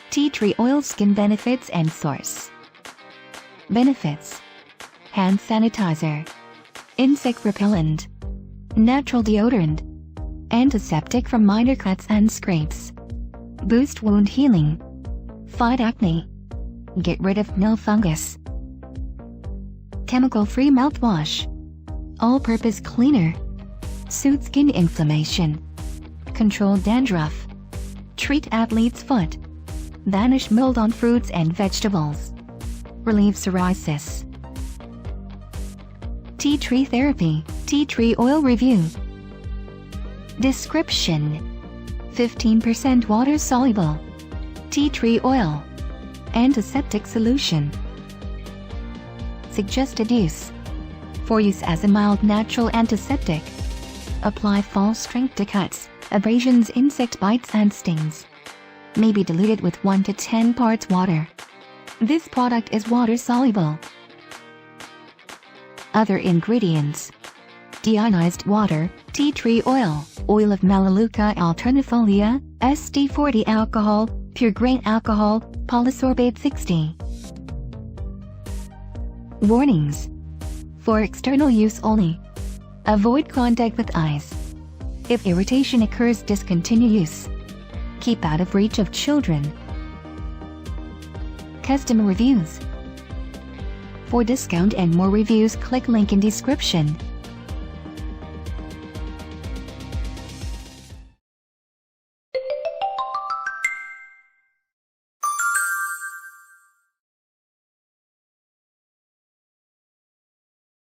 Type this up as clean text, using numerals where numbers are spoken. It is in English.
Tea tree oil skin benefits and source. Benefits: hand sanitizer, insect repellent, natural deodorant, antiseptic from minor cuts and scrapes, boost wound healing, fight acne, get rid of nail fungus, chemical-free mouthwash, all-purpose cleaner, soothe skin inflammation, control dandruff, treat athlete's foot, banish mold on fruits and vegetables, relieve psoriasis. Tea tree therapy, tea tree oil review. Description: 15% water soluble, tea tree oil, antiseptic solution. Suggested use: for use as a mild natural antiseptic. Apply full strength to cuts, abrasions, insect bites and stings. May be diluted with 1 to 10 parts water. This product is water soluble. Other ingredients: deionized water, tea tree oil, oil of melaleuca, alternifolia, SD40 alcohol, pure grain alcohol, polysorbate 60. Warnings: for external use only. Avoid contact with eyes. If irritation occurs, discontinue use. Keep out of reach of children. Customer reviews. For discount and more reviews, click link in description.